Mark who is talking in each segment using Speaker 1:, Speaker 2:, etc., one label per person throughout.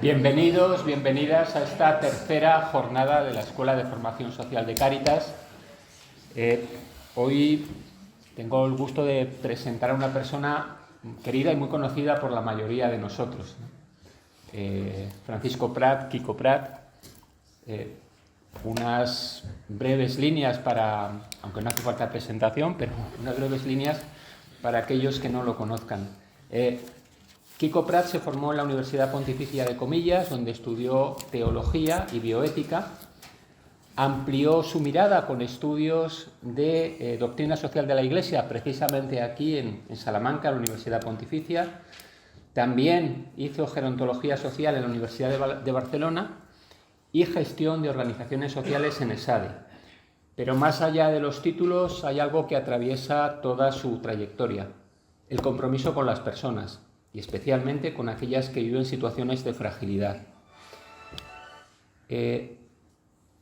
Speaker 1: Bienvenidos, bienvenidas a esta tercera jornada de la Escuela de Formación Social de Cáritas. Hoy tengo el gusto de presentar a una persona querida y muy conocida por la mayoría de nosotros, ¿no? Francisco Prat, Quico Prat. Unas breves líneas para, aunque no hace falta presentación, pero unas breves líneas para aquellos que no lo conozcan. Quico Prat se formó en la Universidad Pontificia de Comillas, donde estudió teología y bioética. Amplió su mirada con estudios de doctrina social de la Iglesia, precisamente aquí en Salamanca, en la Universidad Pontificia. También hizo gerontología social en la Universidad de Barcelona y gestión de organizaciones sociales en ESADE. Pero más allá de los títulos hay algo que atraviesa toda su trayectoria: el compromiso con las personas, y especialmente con aquellas que viven situaciones de fragilidad.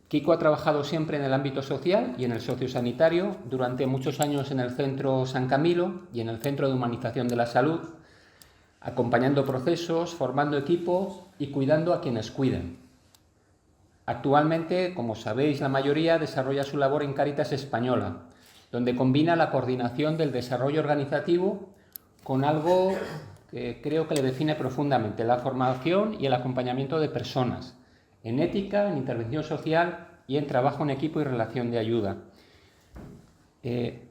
Speaker 1: Quico ha trabajado siempre en el ámbito social y en el sociosanitario, durante muchos años en el Centro San Camilo y en el Centro de Humanización de la Salud, acompañando procesos, formando equipo y cuidando a quienes cuiden. Actualmente, como sabéis la mayoría, desarrolla su labor en Cáritas Española, donde combina la coordinación del desarrollo organizativo con algo que creo que le define profundamente: la formación y el acompañamiento de personas, en ética, en intervención social y en trabajo en equipo y relación de ayuda.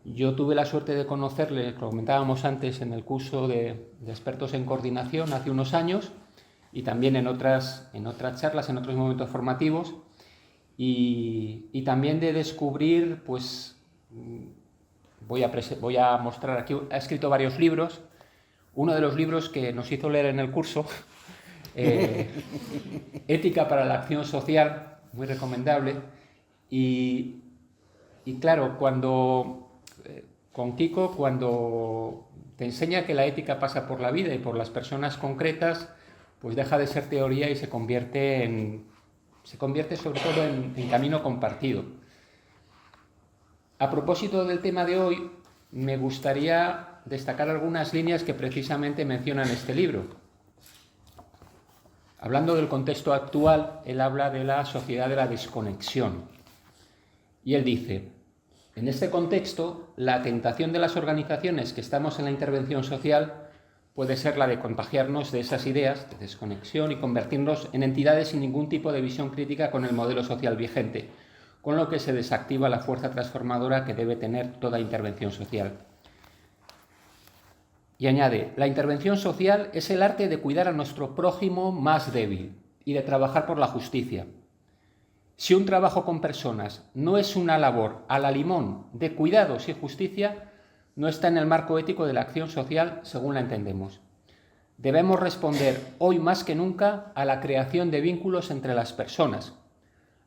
Speaker 1: Yo tuve la suerte de conocerle, lo comentábamos antes, en el curso de expertos en coordinación hace unos años, y también en otras charlas, en otros momentos formativos, y también de descubrir, pues voy a mostrar aquí, ha escrito varios libros. Uno de los libros que nos hizo leer en el curso, Ética para la Acción Social, muy recomendable. Y claro, con Quico, cuando te enseña que la ética pasa por la vida y por las personas concretas, pues deja de ser teoría y se convierte sobre todo en camino compartido. A propósito del tema de hoy, me gustaría destacar algunas líneas que precisamente mencionan este libro. Hablando del contexto actual, él habla de la sociedad de la desconexión. Y él dice: en este contexto, la tentación de las organizaciones que estamos en la intervención social puede ser la de contagiarnos de esas ideas de desconexión y convertirnos en entidades sin ningún tipo de visión crítica con el modelo social vigente, con lo que se desactiva la fuerza transformadora que debe tener toda intervención social. Y añade: la intervención social es el arte de cuidar a nuestro prójimo más débil y de trabajar por la justicia. Si un trabajo con personas no es una labor a la limón de cuidados y justicia, no está en el marco ético de la acción social según la entendemos. Debemos responder hoy más que nunca a la creación de vínculos entre las personas,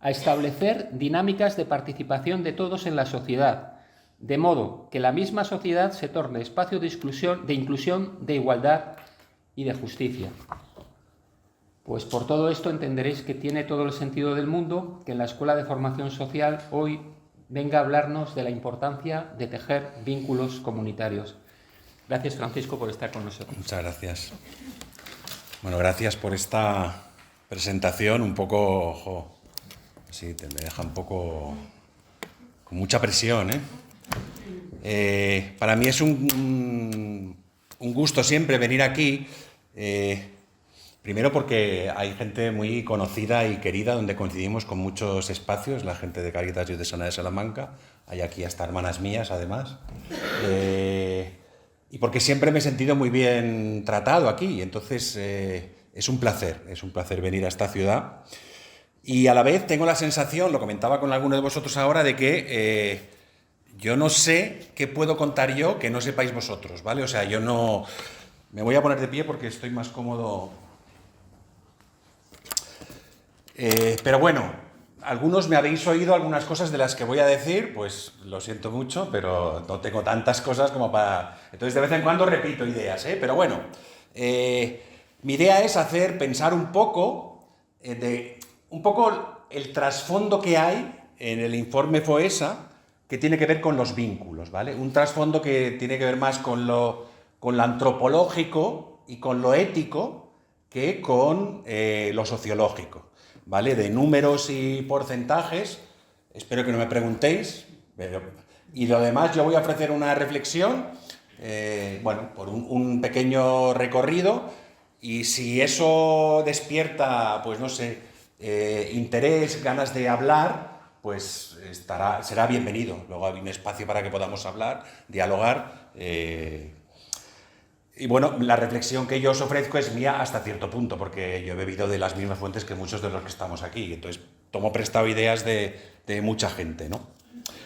Speaker 1: a establecer dinámicas de participación de todos en la sociedad, de modo que la misma sociedad se torne espacio de inclusión, de igualdad y de justicia. Pues por todo esto entenderéis que tiene todo el sentido del mundo que en la Escuela de Formación Social hoy venga a hablarnos de la importancia de tejer vínculos comunitarios. Gracias, Francisco, por estar con nosotros.
Speaker 2: Muchas gracias. Bueno, gracias por esta presentación un poco, sí, me deja un poco con mucha presión, ¿eh? Para mí es un gusto siempre venir aquí, primero porque hay gente muy conocida y querida, donde coincidimos con muchos espacios, la gente de Cáritas Diocesana de Salamanca, hay aquí hasta hermanas mías además, y porque siempre me he sentido muy bien tratado aquí, entonces es un placer venir a esta ciudad, y a la vez tengo la sensación, lo comentaba con alguno de vosotros ahora, de que yo no sé qué puedo contar yo que no sepáis vosotros, ¿vale? O sea, yo no... Me voy a poner de pie porque estoy más cómodo. Pero bueno, algunos me habéis oído algunas cosas de las que voy a decir, pues lo siento mucho, pero no tengo tantas cosas como para... Entonces, de vez en cuando repito ideas, ¿eh? Pero bueno, mi idea es hacer pensar un poco el trasfondo que hay en el informe FOESA, que tiene que ver con los vínculos, ¿vale? Un trasfondo que tiene que ver más con lo antropológico y con lo ético, que con lo sociológico, ¿vale? De números y porcentajes, espero que no me preguntéis, y lo demás yo voy a ofrecer una reflexión, bueno, por un pequeño recorrido, y si eso despierta, pues no sé, interés, ganas de hablar, pues será bienvenido. Luego hay un espacio para que podamos hablar, dialogar. Y bueno, la reflexión que yo os ofrezco es mía hasta cierto punto, porque yo he bebido de las mismas fuentes que muchos de los que estamos aquí. Entonces tomo prestado ideas de mucha gente, ¿no?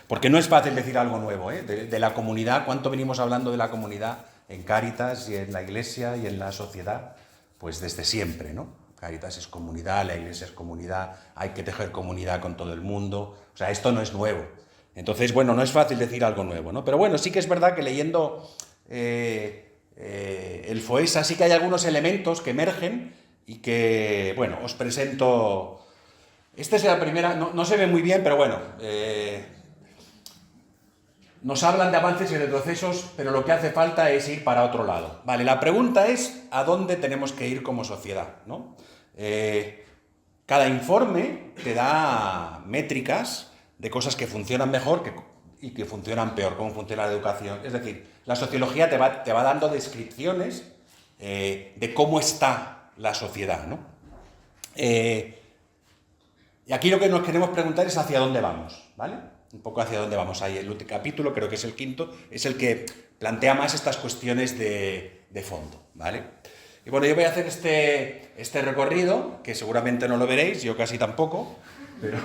Speaker 2: Porque no es fácil decir algo nuevo, ¿eh? De la comunidad, ¿cuánto venimos hablando de la comunidad en Cáritas y en la Iglesia y en la sociedad? Pues desde siempre, ¿no? Cáritas es comunidad, la Iglesia es comunidad, hay que tejer comunidad con todo el mundo. O sea, esto no es nuevo. Entonces, bueno, no es fácil decir algo nuevo, ¿no? Pero bueno, sí que es verdad que leyendo el FOESA sí que hay algunos elementos que emergen y que, bueno, os presento. Esta es la primera, no se ve muy bien, pero bueno, nos hablan de avances y retrocesos, pero lo que hace falta es ir para otro lado. Vale, la pregunta es ¿a dónde tenemos que ir como sociedad? ¿No? Cada informe te da métricas de cosas que funcionan mejor y que funcionan peor, cómo funciona la educación. Es decir, la sociología te va dando descripciones de cómo está la sociedad, ¿no? Y aquí lo que nos queremos preguntar es hacia dónde vamos, ¿vale? Un poco hacia dónde vamos ahí. El último capítulo, creo que es el quinto, es el que plantea más estas cuestiones de fondo, ¿vale? Y bueno, yo voy a hacer este recorrido, que seguramente no lo veréis, yo casi tampoco, pero...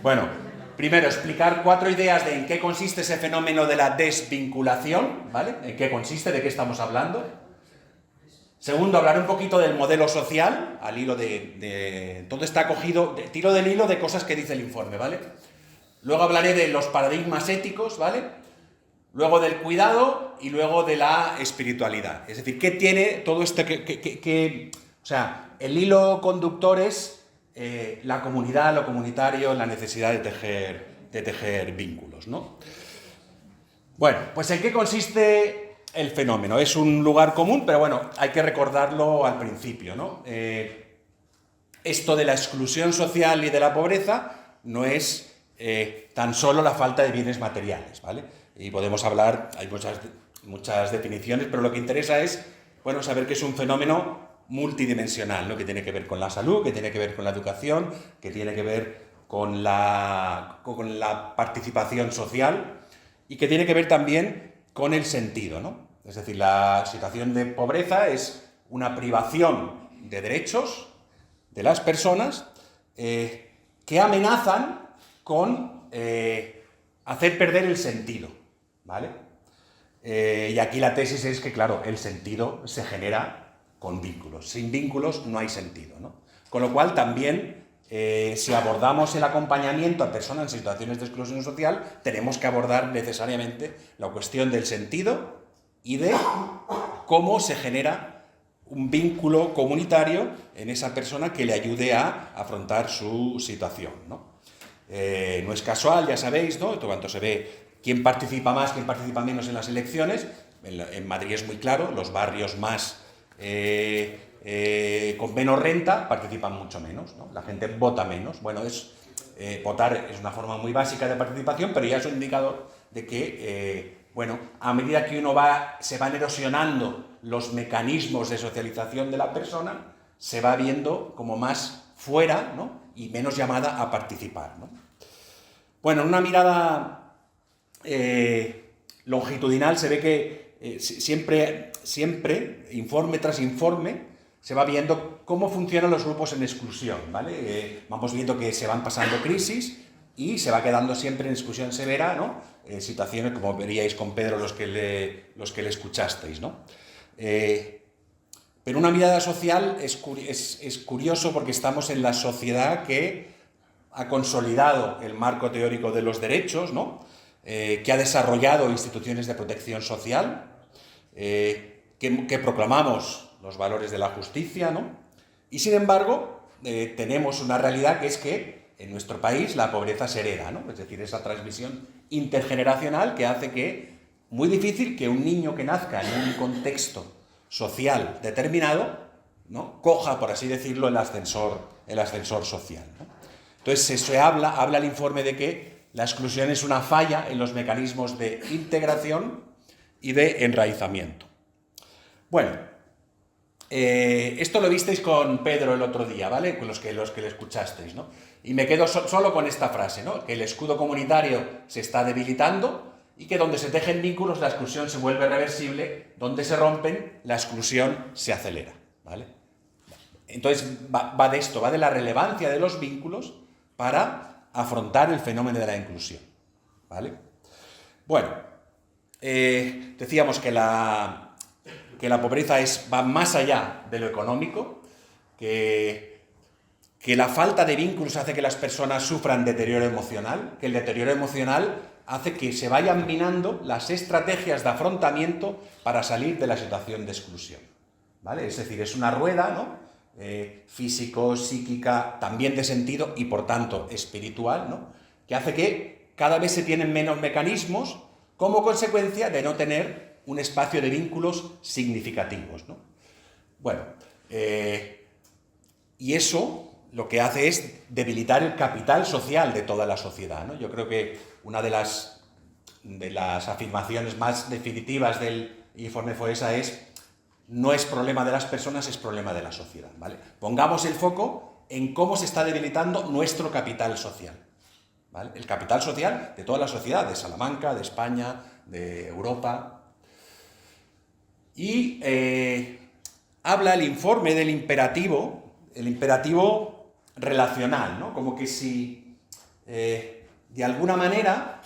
Speaker 2: Bueno, primero explicar 4 ideas de en qué consiste ese fenómeno de la desvinculación, ¿vale? En qué consiste, de qué estamos hablando. Segundo, hablar un poquito del modelo social, al hilo de todo está cogido, tiro del hilo de cosas que dice el informe, ¿vale? Luego hablaré de los paradigmas éticos, ¿vale? Luego del cuidado y luego de la espiritualidad. Es decir, ¿qué tiene todo esto? O sea, el hilo conductor es la comunidad, lo comunitario, la necesidad de tejer vínculos, ¿no? Bueno, pues ¿en qué consiste el fenómeno? Es un lugar común, pero bueno, hay que recordarlo al principio, ¿no? Esto de la exclusión social y de la pobreza no es tan solo la falta de bienes materiales, ¿vale? Y podemos hablar, hay muchas definiciones, pero lo que interesa es, bueno, saber que es un fenómeno multidimensional, ¿no? Que tiene que ver con la salud, que tiene que ver con la educación, que tiene que ver con la participación social y que tiene que ver también con el sentido, ¿no? Es decir, la situación de pobreza es una privación de derechos de las personas que amenazan con hacer perder el sentido, ¿vale? Y aquí la tesis es que, claro, el sentido se genera con vínculos. Sin vínculos no hay sentido, ¿no? Con lo cual también, si abordamos el acompañamiento a personas en situaciones de exclusión social, tenemos que abordar necesariamente la cuestión del sentido y de cómo se genera un vínculo comunitario en esa persona que le ayude a afrontar su situación, ¿no? No es casual, ya sabéis, ¿no? Cuando se ve quién participa más, quién participa menos en las elecciones, en Madrid es muy claro, los barrios más con menos renta participan mucho menos, ¿no? La gente vota menos. Bueno, votar es una forma muy básica de participación, pero ya es un indicador de que, bueno, a medida que uno se van erosionando los mecanismos de socialización de la persona, se va viendo como más fuera, ¿no? Y menos llamada a participar, ¿no? Bueno, en una mirada longitudinal se ve que siempre, informe tras informe, se va viendo cómo funcionan los grupos en exclusión, ¿vale? Vamos viendo que se van pasando crisis y se va quedando siempre en exclusión severa, ¿no? Situaciones como veríais con Pedro los que le escuchasteis, ¿no? Pero una mirada social es curioso porque estamos en la sociedad que ha consolidado el marco teórico de los derechos, ¿no? Que ha desarrollado instituciones de protección social, que proclamamos los valores de la justicia, ¿no? Y sin embargo, tenemos una realidad que es que en nuestro país la pobreza se hereda, ¿no? Es decir, esa transmisión intergeneracional que hace que muy difícil que un niño que nazca en un contexto social determinado, ¿no?, coja, por así decirlo, el ascensor social, ¿no? Entonces, habla el informe de que la exclusión es una falla en los mecanismos de integración y de enraizamiento. Bueno, esto lo visteis con Pedro el otro día, ¿vale? Con los que le escuchasteis, ¿no? Y me quedo solo con esta frase, ¿no? Que el escudo comunitario se está debilitando y que donde se tejen vínculos la exclusión se vuelve reversible, donde se rompen la exclusión se acelera, ¿vale? Entonces va de esto, va de la relevancia de los vínculos para afrontar el fenómeno de la inclusión, ¿vale? Bueno, decíamos que la pobreza va más allá de lo económico, que la falta de vínculos hace que las personas sufran deterioro emocional, que el deterioro emocional hace que se vayan minando las estrategias de afrontamiento para salir de la situación de exclusión, ¿vale? Es decir, es una rueda, ¿no?, físico, psíquica, también de sentido y por tanto espiritual, ¿no?, que hace que cada vez se tienen menos mecanismos como consecuencia de no tener un espacio de vínculos significativos, ¿no? Bueno, y eso lo que hace es debilitar el capital social de toda la sociedad, ¿no? Yo creo que una de las afirmaciones más definitivas del informe Foessa es: no es problema de las personas, es problema de la sociedad, ¿vale? Pongamos el foco en cómo se está debilitando nuestro capital social, ¿vale? El capital social de toda la sociedad, de Salamanca, de España, de Europa. Y habla el informe del imperativo relacional, ¿no? Como que si, de alguna manera,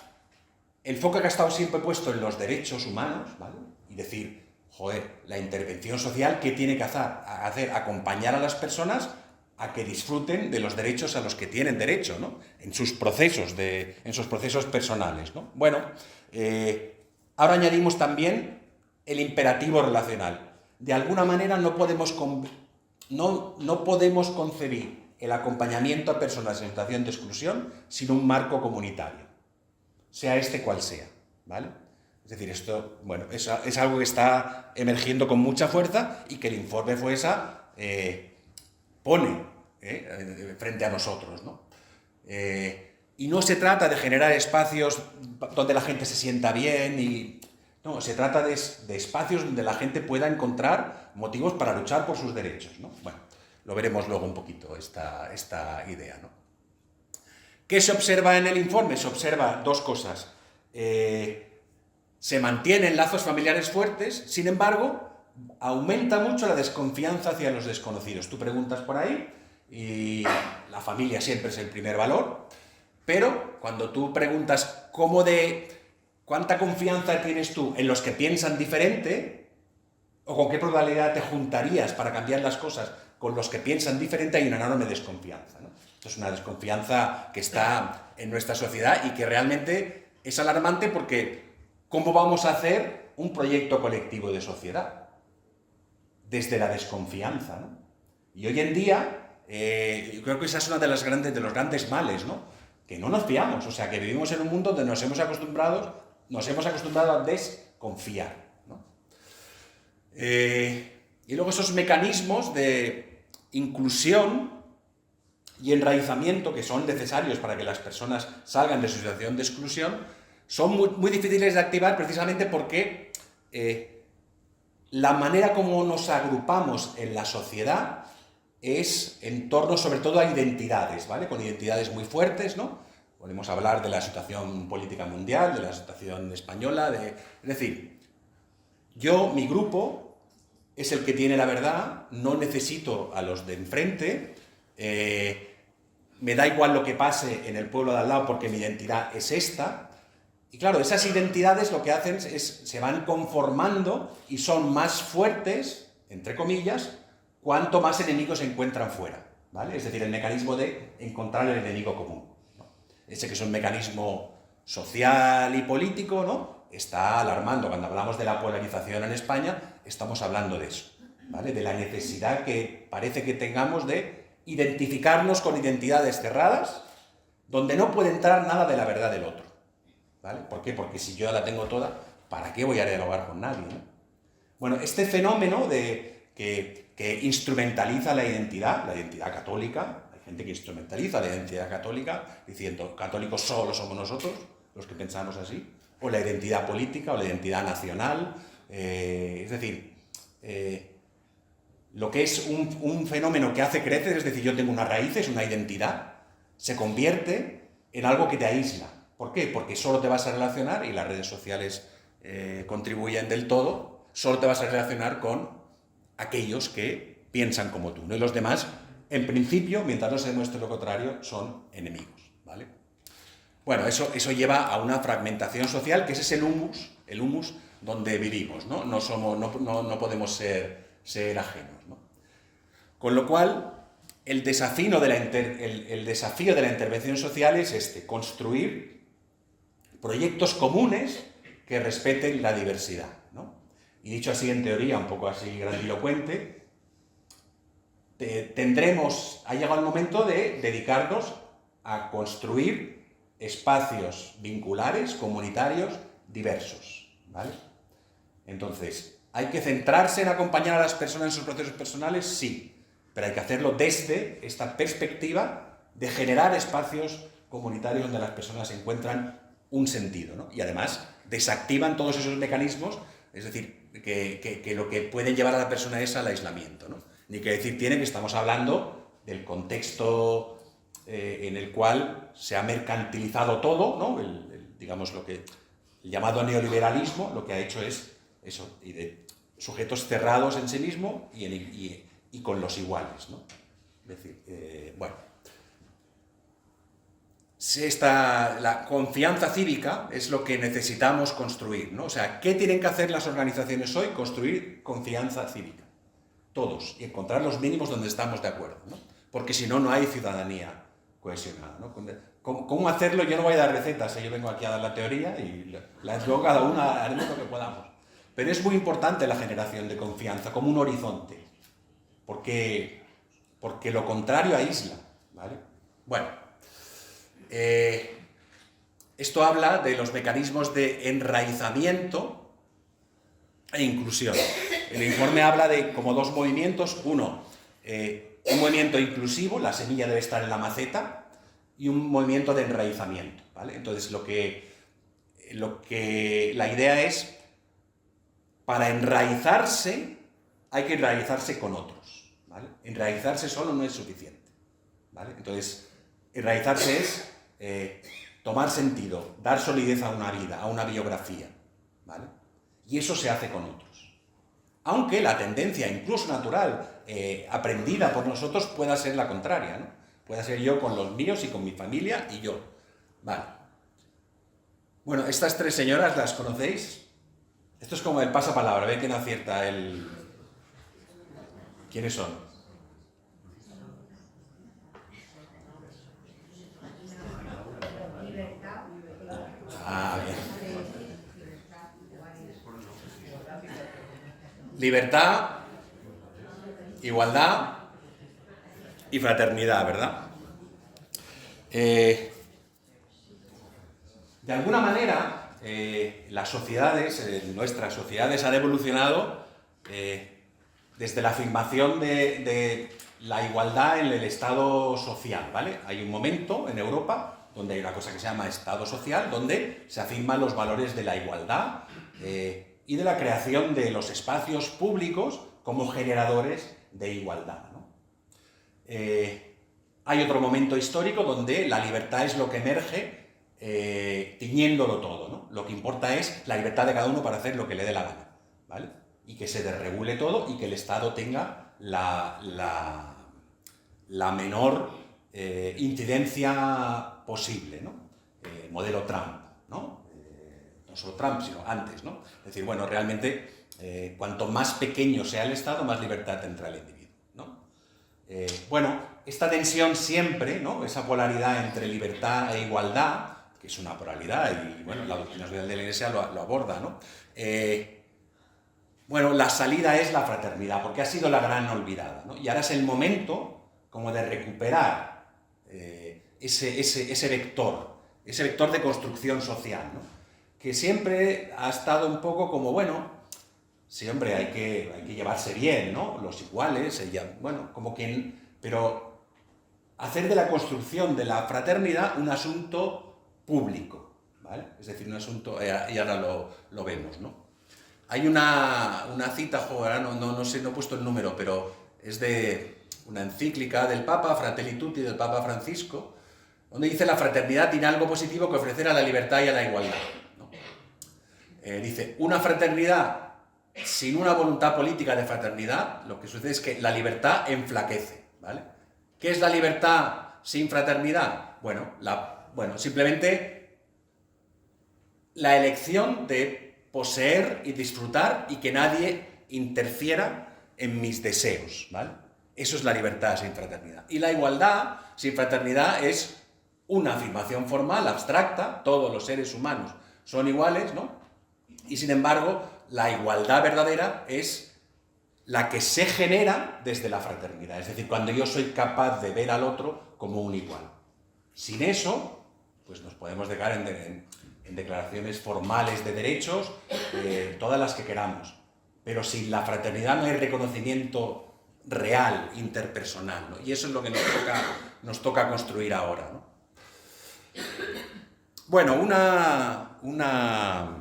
Speaker 2: el foco que ha estado siempre puesto en los derechos humanos, ¿vale? Y decir, joder, la intervención social, ¿qué tiene que hacer? Acompañar a las personas a que disfruten de los derechos a los que tienen derecho, ¿no?, en sus procesos personales, ¿no? Bueno, ahora añadimos también el imperativo relacional. De alguna manera no podemos concebir el acompañamiento a personas en situación de exclusión sin un marco comunitario, sea este cual sea, ¿vale? Es decir, esto, bueno, es algo que está emergiendo con mucha fuerza y que el informe Foessa pone frente a nosotros, ¿no? Y no se trata de generar espacios donde la gente se sienta bien, no, se trata de espacios donde la gente pueda encontrar motivos para luchar por sus derechos, ¿no? Bueno, lo veremos luego un poquito, esta idea, ¿no? ¿Qué se observa en el informe? Se observa dos cosas. Se mantienen lazos familiares fuertes, sin embargo, aumenta mucho la desconfianza hacia los desconocidos. Tú preguntas por ahí y la familia siempre es el primer valor, pero cuando tú preguntas cuánta confianza tienes tú en los que piensan diferente, o con qué probabilidad te juntarías para cambiar las cosas con los que piensan diferente, hay una enorme desconfianza, ¿no? Esto es una desconfianza que está en nuestra sociedad y que realmente es alarmante porque ¿cómo vamos a hacer un proyecto colectivo de sociedad? Desde la desconfianza, ¿no? Y hoy en día, yo creo que esa es una de los grandes males, ¿no? Que no nos fiamos, o sea, que vivimos en un mundo donde nos hemos acostumbrado a desconfiar, ¿no? Y luego esos mecanismos de inclusión y enraizamiento que son necesarios para que las personas salgan de su situación de exclusión son muy, muy difíciles de activar precisamente porque la manera como nos agrupamos en la sociedad es en torno sobre todo a identidades, ¿vale? Con identidades muy fuertes, ¿no? Podemos hablar de la situación política mundial, de la situación española, es decir, mi grupo es el que tiene la verdad, no necesito a los de enfrente, me da igual lo que pase en el pueblo de al lado porque mi identidad es esta. Y claro, esas identidades lo que hacen es se van conformando y son más fuertes, entre comillas, cuanto más enemigos se encuentran fuera, ¿vale? Es decir, el mecanismo de encontrar el enemigo común, ¿no? Ese que es un mecanismo social y político, ¿no?, está alarmando. Cuando hablamos de la polarización en España, estamos hablando de eso, ¿vale? De la necesidad que parece que tengamos de identificarnos con identidades cerradas, donde no puede entrar nada de la verdad del otro, ¿vale? ¿Por qué? Porque si yo la tengo toda, ¿para qué voy a dialogar con nadie, ¿no? Bueno, este fenómeno que instrumentaliza la identidad católica, hay gente que instrumentaliza la identidad católica diciendo católicos solo somos nosotros, los que pensamos así, o la identidad política o la identidad nacional, es decir, lo que es un fenómeno que hace crecer, es decir, yo tengo unas raíces, una identidad, se convierte en algo que te aísla. ¿Por qué? Porque solo te vas a relacionar, y las redes sociales contribuyen del todo, solo te vas a relacionar con aquellos que piensan como tú, ¿no? Y los demás, en principio, mientras no se demuestre lo contrario, son enemigos, ¿vale? Bueno, eso lleva a una fragmentación social, que ese es el humus donde vivimos, ¿no? No podemos ser ajenos, ¿no? Con lo cual, el desafío de la intervención social es construir proyectos comunes que respeten la diversidad, ¿no? Y dicho así en teoría, un poco así grandilocuente, ha llegado el momento de dedicarnos a construir espacios vinculares, comunitarios, diversos, ¿vale? Entonces, ¿hay que centrarse en acompañar a las personas en sus procesos personales? Sí, pero hay que hacerlo desde esta perspectiva de generar espacios comunitarios donde las personas encuentran un sentido, ¿no? Y además desactivan todos esos mecanismos, es decir, que lo que pueden llevar a la persona es al aislamiento, ¿no? Ni que decir tiene que estamos hablando del contexto en el cual se ha mercantilizado todo, ¿no? Digamos, el llamado neoliberalismo lo que ha hecho es eso, y de sujetos cerrados en sí mismo y con los iguales, ¿no? Es decir, bueno, la confianza cívica es lo que necesitamos construir, ¿no? O sea, ¿qué tienen que hacer las organizaciones hoy? Construir confianza cívica, todos, y encontrar los mínimos donde estamos de acuerdo, ¿no? Porque si no, no hay ciudadanía cohesionada, ¿no? ¿Cómo hacerlo? Yo no voy a dar recetas, yo vengo aquí a dar la teoría y luego cada una haremos lo que podamos. Pero es muy importante la generación de confianza como un horizonte, porque lo contrario aísla, ¿vale? Bueno, esto habla de los mecanismos de enraizamiento e inclusión. El informe habla de como dos movimientos, uno, un movimiento inclusivo, la semilla debe estar en la maceta, y un movimiento de enraizamiento, ¿vale? Entonces la idea es, para enraizarse hay que enraizarse con otros, ¿vale? Enraizarse solo no es suficiente, ¿vale? Entonces, enraizarse es tomar sentido, dar solidez a una vida, a una biografía, ¿vale? Y eso se hace con otros. Aunque la tendencia, incluso natural, aprendida por nosotros, pueda ser la contraria, ¿no? Pueda ser yo con los míos y con mi familia y yo. Vale. Bueno, estas tres señoras, ¿las conocéis? Esto es como el pasapalabra, ¿ven quién acierta el...? ¿Quiénes son? Ah, bien. Libertad, igualdad y fraternidad, ¿verdad? De alguna manera, las sociedades, nuestras sociedades han evolucionado desde la afirmación de la igualdad en el Estado social, ¿vale? Hay un momento en Europa donde hay una cosa que se llama Estado social, donde se afirman los valores de la igualdad y de la creación de los espacios públicos como generadores de igualdad, ¿no? Hay otro momento histórico donde la libertad es lo que emerge tiñéndolo todo, ¿no? Lo que importa es la libertad de cada uno para hacer lo que le dé la gana, ¿vale? Y que se desregule todo y que el Estado tenga la menor incidencia posible, ¿no? Modelo Trump, ¿no? No solo Trump, sino antes, ¿no? Es decir, bueno, realmente cuanto más pequeño sea el Estado, más libertad tendrá el individuo, ¿no? Bueno, esta tensión siempre, ¿no? Esa polaridad entre libertad e igualdad, que es una polaridad, y bueno, la doctrina social de la Iglesia lo aborda, ¿no? Bueno, la salida es la fraternidad, porque ha sido la gran olvidada, ¿no? Y ahora es el momento como de recuperar ese vector de construcción social, ¿no? Que siempre ha estado un poco como, bueno, sí, hombre, hay que llevarse bien, ¿no? Los iguales, bueno, pero hacer de la construcción de la fraternidad un asunto público, ¿vale? Es decir, un asunto, y ahora lo vemos, ¿no? Hay una cita, ahora no sé, no he puesto el número, pero es de una encíclica del Papa, Fratelli Tutti, del Papa Francisco, donde dice: la fraternidad tiene algo positivo que ofrecer a la libertad y a la igualdad, ¿no? Dice, una fraternidad sin una voluntad política de fraternidad, lo que sucede es que la libertad enflaquece, ¿vale? ¿Qué es la libertad sin fraternidad? Bueno, simplemente la elección de poseer y disfrutar y que nadie interfiera en mis deseos, ¿vale? Eso es la libertad sin fraternidad. Y la igualdad sin fraternidad es una afirmación formal, abstracta, todos los seres humanos son iguales, ¿no? Y sin embargo, la igualdad verdadera es la que se genera desde la fraternidad, es decir, cuando yo soy capaz de ver al otro como un igual. Sin eso, pues nos podemos dejar en declaraciones formales de derechos, todas las que queramos, pero sin la fraternidad no hay reconocimiento real, interpersonal, ¿no? Y eso es lo que nos toca construir ahora, ¿no? Bueno, una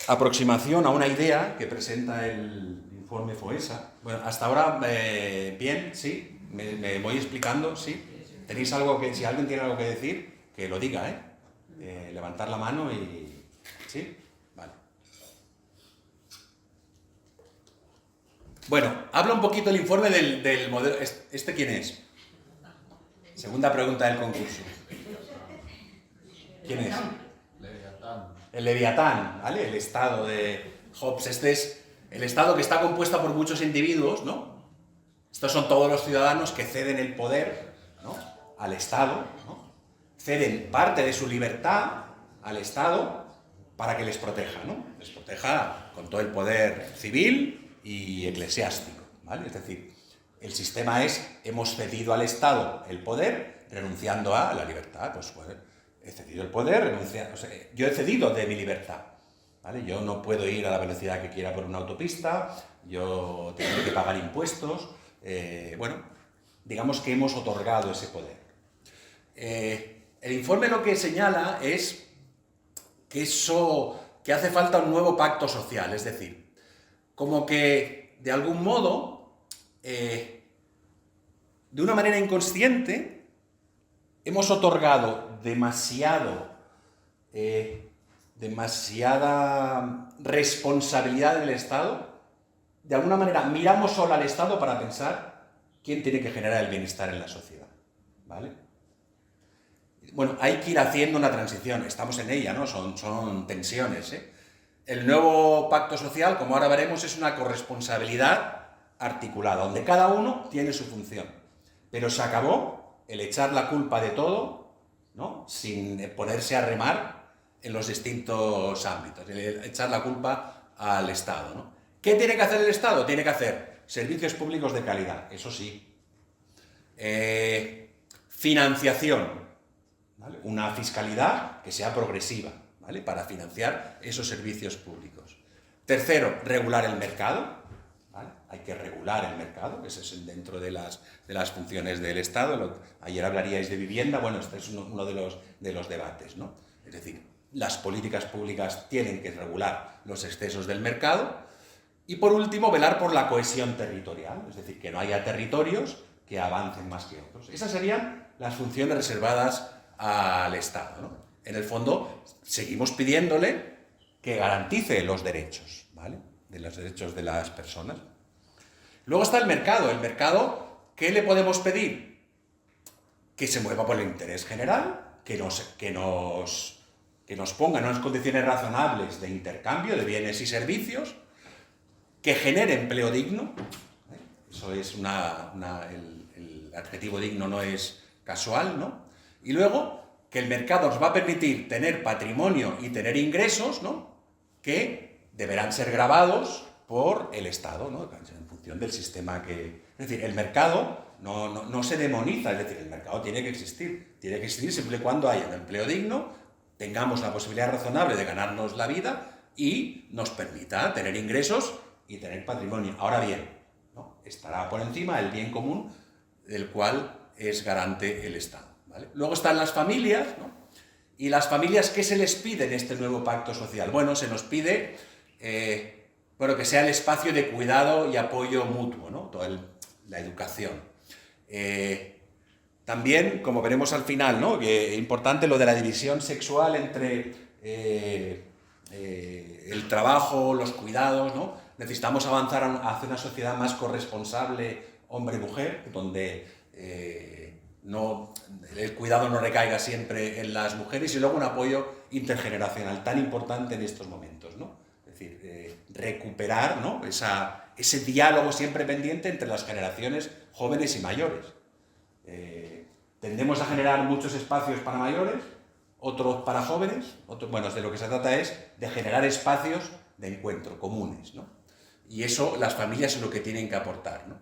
Speaker 2: aproximación a una idea que presenta el informe FOESA. Bueno, hasta ahora, bien, sí, me voy explicando, sí. ¿Tenéis algo si alguien tiene algo que decir, que lo diga, levantar la mano y... ¿Sí? Vale. Bueno, habla un poquito el informe del modelo... ¿Este quién es? Segunda pregunta del concurso. ¿Quién es? El Leviatán, ¿vale? El estado de Hobbes. Este es el estado que está compuesto por muchos individuos, ¿no? Estos son todos los ciudadanos que ceden el poder, ¿no?, al Estado, ¿no? Ceden parte de su libertad al Estado para que les proteja, ¿no? Les proteja con todo el poder civil y eclesiástico, ¿vale? Es decir, el sistema hemos cedido al Estado el poder renunciando a la libertad. Pues bueno, he cedido el poder, yo he cedido de mi libertad, ¿vale? Yo no puedo ir a la velocidad que quiera por una autopista, yo tengo que pagar impuestos, bueno, digamos que hemos otorgado ese poder. El informe lo que señala es que hace falta un nuevo pacto social, es decir, como que de algún modo, de una manera inconsciente, hemos otorgado demasiada responsabilidad del Estado. De alguna manera miramos solo al Estado para pensar quién tiene que generar el bienestar en la sociedad, ¿vale? Bueno, hay que ir haciendo una transición, estamos en ella, ¿no? Son tensiones, ¿eh? El nuevo pacto social, como ahora veremos, es una corresponsabilidad articulada, donde cada uno tiene su función. Pero se acabó el echar la culpa de todo, ¿no?, sin ponerse a remar en los distintos ámbitos, el echar la culpa al Estado, ¿no? ¿Qué tiene que hacer el Estado? Tiene que hacer servicios públicos de calidad, eso sí. Financiación, ¿vale? Una fiscalidad que sea progresiva, ¿vale?, para financiar esos servicios públicos. Tercero, regular el mercado, ¿vale? Hay que regular el mercado, ese es dentro de las funciones del Estado. Ayer hablaríais de vivienda, bueno, este es uno de los debates, ¿no? Es decir, las políticas públicas tienen que regular los excesos del mercado. Y por último, velar por la cohesión territorial, es decir, que no haya territorios que avancen más que otros. Esas serían las funciones reservadas al Estado, ¿no? En el fondo, seguimos pidiéndole que garantice los derechos, ¿vale?, de los derechos de las personas. Luego está el mercado. El mercado, ¿qué le podemos pedir? Que se mueva por el interés general, que nos ponga en unas condiciones razonables de intercambio de bienes y servicios, que genere empleo digno. Eso es el adjetivo digno no es casual, ¿no? Y luego, que el mercado nos va a permitir tener patrimonio y tener ingresos, ¿no?, que deberán ser gravados por el Estado, ¿no?, en función del sistema que... Es decir, el mercado no se demoniza, es decir, el mercado tiene que existir siempre y cuando haya un empleo digno, tengamos la posibilidad razonable de ganarnos la vida y nos permita tener ingresos y tener patrimonio. Ahora bien, ¿no?, estará por encima el bien común del cual es garante el Estado, ¿vale? Luego están las familias, ¿no? Y las familias, ¿qué se les pide en este nuevo pacto social? Bueno, se nos pide que sea el espacio de cuidado y apoyo mutuo, ¿no? Toda la educación. También, como veremos al final, ¿no?, que es importante lo de la división sexual entre el trabajo, los cuidados, ¿no? Necesitamos avanzar hacia una sociedad más corresponsable hombre-mujer, donde el cuidado no recaiga siempre en las mujeres, y luego un apoyo intergeneracional tan importante en estos momentos, ¿no? Es decir, recuperar, ¿no?, ese diálogo siempre pendiente entre las generaciones jóvenes y mayores. Tendemos a generar muchos espacios para mayores, otros para jóvenes, bueno, de lo que se trata es de generar espacios de encuentro comunes, ¿no? Y eso las familias es lo que tienen que aportar, ¿no?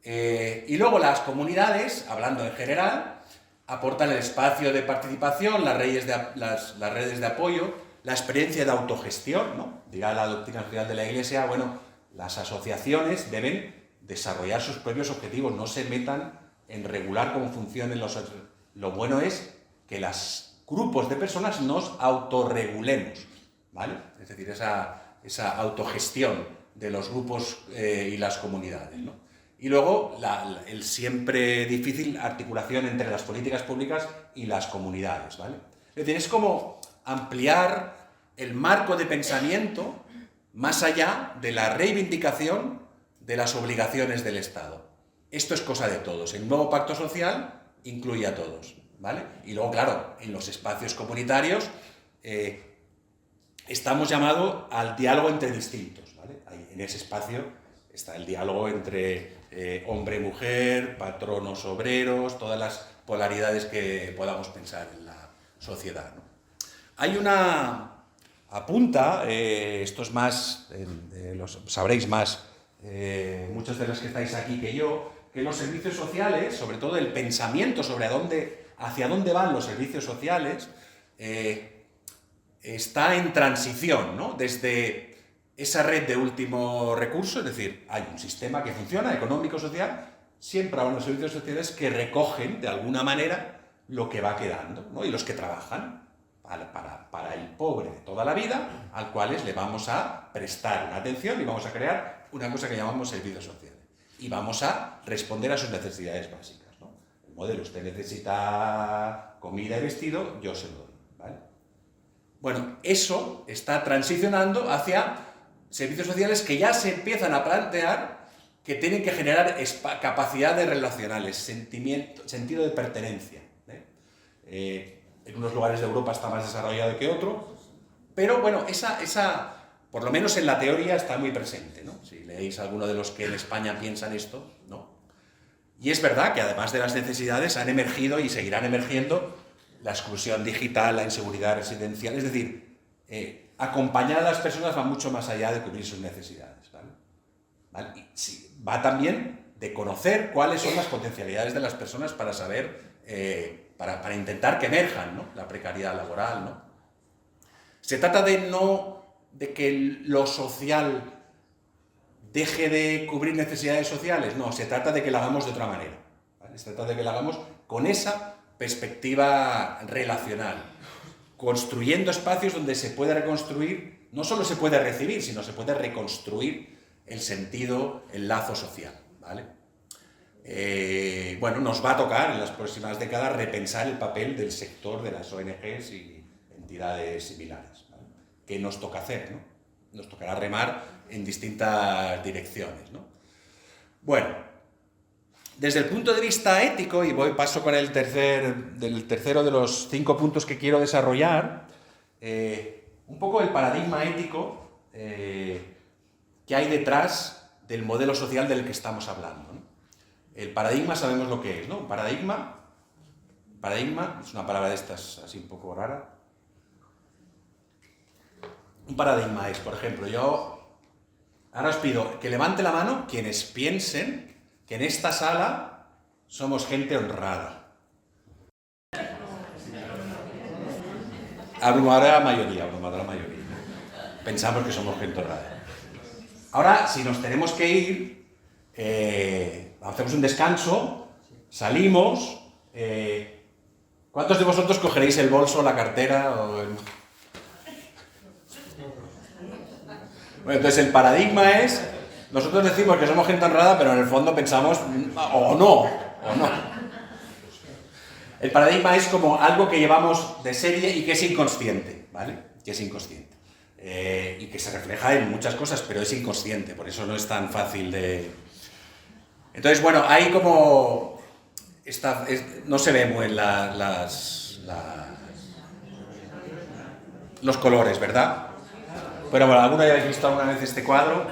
Speaker 2: Y luego las comunidades, hablando en general, aportan el espacio de participación, las redes de apoyo, la experiencia de autogestión, ¿no? Dirá la doctrina social de la Iglesia, bueno, las asociaciones deben desarrollar sus propios objetivos, no se metan en regular cómo funcionen lo bueno es que los grupos de personas nos autorregulemos, ¿vale? Es decir, esa autogestión de los grupos y las comunidades, ¿no? Y luego el siempre difícil articulación entre las políticas públicas y las comunidades, ¿vale? Es decir, es como ampliar el marco de pensamiento más allá de la reivindicación de las obligaciones del Estado. Esto es cosa de todos. El nuevo pacto social incluye a todos, ¿vale? Y luego, claro, en los espacios comunitarios estamos llamados al diálogo entre distintos, ¿vale? Ahí, en ese espacio está el diálogo entre hombre-mujer, patronos, obreros, todas las polaridades que podamos pensar en la sociedad, ¿no? Hay una apunta, esto es más, sabréis más, muchos de los que estáis aquí que yo, que los servicios sociales, sobre todo el pensamiento sobre hacia dónde van los servicios sociales, está en transición, ¿no? Desde esa red de último recurso, es decir, hay un sistema que funciona, económico, social, siempre habrá unos servicios sociales que recogen de alguna manera lo que va quedando, ¿no? Y los que trabajan para el pobre de toda la vida, al cual le vamos a prestar una atención y vamos a crear una cosa que llamamos servicios sociales. Y vamos a responder a sus necesidades básicas, ¿no? El modelo, usted necesita comida y vestido, yo se lo doy, ¿vale? Bueno, eso está transicionando hacia servicios sociales que ya se empiezan a plantear que tienen que generar capacidades relacionales, sentido de pertenencia, ¿eh? En unos lugares de Europa está más desarrollado que otros, pero bueno, por lo menos en la teoría está muy presente, ¿no? Si leéis alguno de los que en España piensan esto, ¿no? Y es verdad que además de las necesidades han emergido y seguirán emergiendo la exclusión digital, la inseguridad residencial, es decir, acompañar a las personas va mucho más allá de cubrir sus necesidades, ¿vale? Y sí, va también de conocer cuáles son las potencialidades de las personas para saber, para intentar que emerjan, ¿no?, la precariedad laboral, ¿no? Se trata de que lo social deje de cubrir necesidades sociales, no, se trata de que lo hagamos de otra manera, ¿vale? Se trata de que lo hagamos con esa perspectiva relacional, construyendo espacios donde se puede reconstruir, no solo se puede recibir, sino se puede reconstruir el sentido, el lazo social, ¿vale? Bueno, nos va a tocar en las próximas décadas repensar el papel del sector de las ONGs y entidades similares, ¿vale? ¿Qué nos toca hacer, no? Nos tocará remar en distintas direcciones, ¿no? Bueno, desde el punto de vista ético, y paso con el tercero de los 5 puntos que quiero desarrollar, un poco el paradigma ético que hay detrás del modelo social del que estamos hablando, ¿no? El paradigma sabemos lo que es, ¿no? Paradigma es una palabra de estas así un poco rara. Un paradigma es, por ejemplo, ahora os pido que levante la mano quienes piensen que en esta sala somos gente honrada. Abrumadora mayoría. pensamos que somos gente honrada. Ahora, si nos tenemos que ir, hacemos un descanso, salimos. ¿Cuántos de vosotros cogeréis el bolso, la cartera o el... Bueno, entonces el paradigma es, nosotros decimos que somos gente honrada, pero en el fondo pensamos, o no. El paradigma es como algo que llevamos de serie y que es inconsciente, ¿vale? Que es inconsciente. Y que se refleja en muchas cosas, pero es inconsciente, por eso no es tan fácil de... Entonces, bueno, hay como... no se ve muy los colores, ¿verdad? Pero bueno, ¿alguno ya habéis visto alguna vez este cuadro?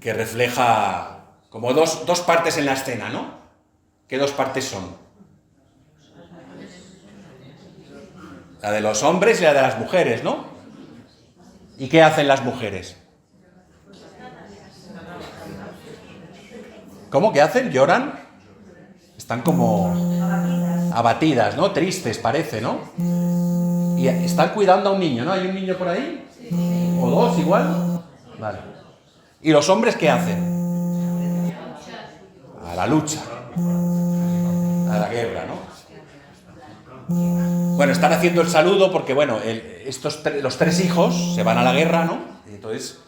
Speaker 2: Que refleja como dos partes en la escena, ¿no? ¿Qué dos partes son? La de los hombres y la de las mujeres, ¿no? ¿Y qué hacen las mujeres? ¿Cómo? ¿Qué hacen? ¿Lloran? Están como abatidas, ¿no? Tristes, parece, ¿no? Y están cuidando a un niño, ¿no? ¿Hay un niño por ahí? ¿O dos igual? Vale. ¿Y los hombres qué hacen? A la lucha. A la guerra, ¿no? Bueno, están haciendo el saludo porque, bueno, los tres hijos se van a la guerra, ¿no? Entonces,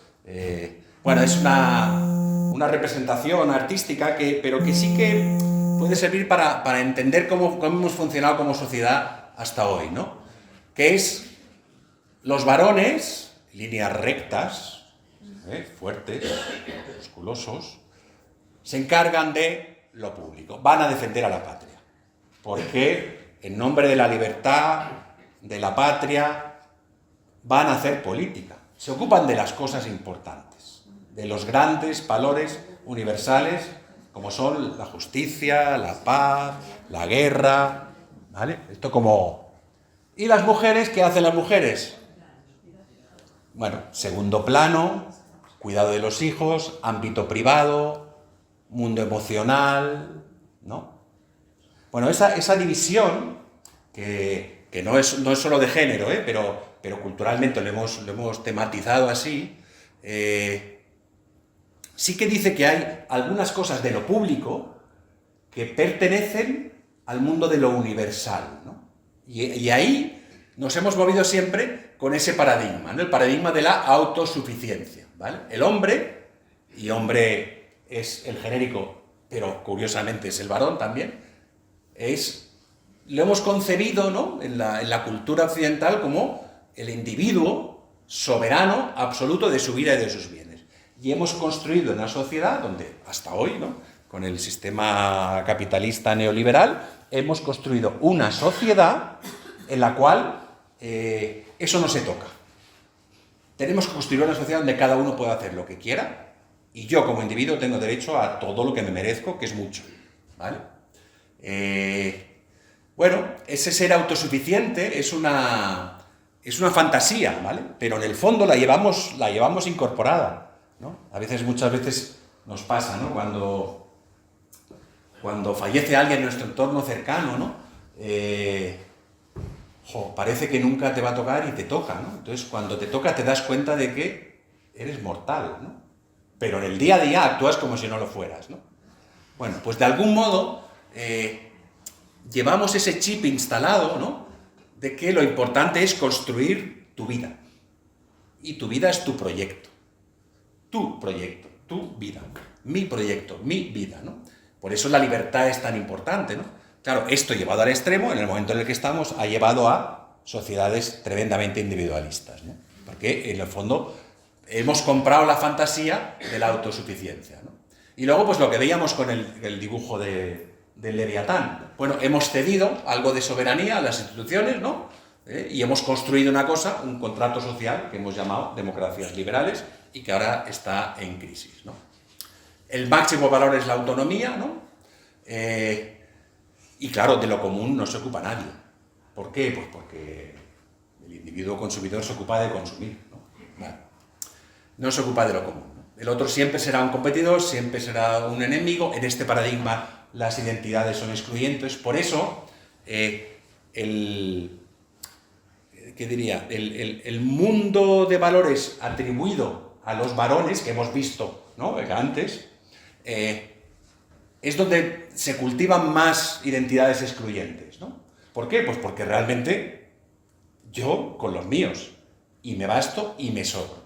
Speaker 2: bueno, es una representación artística, pero que sí que puede servir para entender cómo hemos funcionado como sociedad hasta hoy, ¿no? Que es los varones, líneas rectas, fuertes, musculosos, se encargan de lo público, van a defender a la patria, porque en nombre de la libertad, de la patria, van a hacer política. Se ocupan de las cosas importantes, de los grandes valores universales, como son la justicia, la paz, la guerra, ¿vale? Esto como... ¿Y las mujeres? ¿Qué hacen las mujeres? Bueno, segundo plano, cuidado de los hijos, ámbito privado, mundo emocional, ¿no? Bueno, esa división, que no es solo de género, pero culturalmente lo hemos tematizado así, sí que dice que hay algunas cosas de lo público que pertenecen al mundo de lo universal, ¿no? Y ahí nos hemos movido siempre con ese paradigma, ¿no? El paradigma de la autosuficiencia, ¿vale? El hombre, y hombre es el genérico, pero curiosamente es el varón también, lo hemos concebido, ¿no? en la cultura occidental como el individuo soberano absoluto de su vida y de sus bienes. Y hemos construido una sociedad donde, hasta hoy, ¿no? Con el sistema capitalista neoliberal, hemos construido una sociedad en la cual eso no se toca. Tenemos que construir una sociedad donde cada uno pueda hacer lo que quiera y yo como individuo tengo derecho a todo lo que me merezco, que es mucho, ¿vale? Bueno, ese ser autosuficiente es una fantasía, ¿vale? Pero en el fondo la llevamos incorporada, ¿no? Muchas veces nos pasa, ¿no? Cuando fallece alguien en nuestro entorno cercano, ¿no? Parece que nunca te va a tocar y te toca, ¿no? Entonces, cuando te toca te das cuenta de que eres mortal, ¿no? Pero en el día a día actúas como si no lo fueras, ¿no? Bueno, pues de algún modo llevamos ese chip instalado, ¿no? De que lo importante es construir tu vida. Y tu vida es tu proyecto. Tu proyecto, tu vida. Mi proyecto, mi vida, ¿no? Por eso la libertad es tan importante, ¿no? Claro, esto llevado al extremo, en el momento en el que estamos, ha llevado a sociedades tremendamente individualistas, ¿no? Porque, en el fondo, hemos comprado la fantasía de la autosuficiencia, ¿no? Y luego, pues lo que veíamos con el dibujo del Leviatán. Bueno, hemos cedido algo de soberanía a las instituciones, ¿no? Y hemos construido una cosa, un contrato social que hemos llamado democracias liberales y que ahora está en crisis, ¿no? El máximo valor es la autonomía, ¿no? Y claro, de lo común no se ocupa nadie. ¿Por qué? Pues porque el individuo consumidor se ocupa de consumir, ¿no? Vale. No se ocupa de lo común, ¿no? El otro siempre será un competidor, siempre será un enemigo. En este paradigma las identidades son excluyentes. Por eso, ¿qué diría? El mundo de valores atribuido a los varones, que hemos visto, ¿no?, antes, es donde se cultivan más identidades excluyentes, ¿no? ¿Por qué? Pues porque realmente yo con los míos, y me basto y me sobro,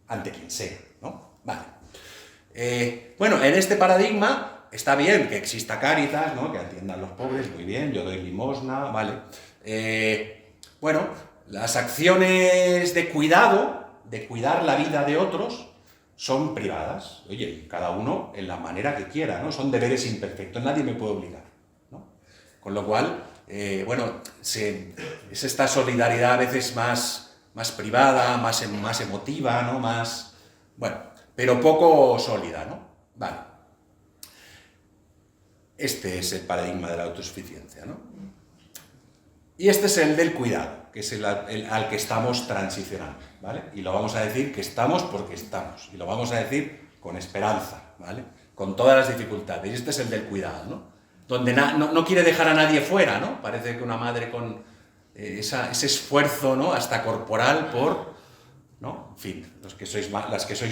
Speaker 2: ante quien sea, ¿no? Vale. Bueno, en este paradigma está bien que exista Cáritas, ¿no?, que atiendan a los pobres, muy bien, yo doy limosna, vale. Bueno, las acciones de cuidado, de cuidar la vida de otros, son privadas. Oye, cada uno en la manera que quiera, ¿no? Son deberes imperfectos, nadie me puede obligar, ¿no? Con lo cual, bueno, es esta solidaridad a veces más privada, más emotiva, ¿no? Más, bueno, pero poco sólida, ¿no? Vale. Este es el paradigma de la autosuficiencia, ¿no? Y este es el del cuidado, que es el al que estamos transicionando, ¿vale? Y lo vamos a decir que estamos porque estamos, y lo vamos a decir con esperanza, ¿vale? Con todas las dificultades. Y este es el del cuidado, ¿no? Donde no quiere dejar a nadie fuera, ¿no? Parece que una madre con ese esfuerzo, ¿no?, hasta corporal por, ¿no? En fin, las que sois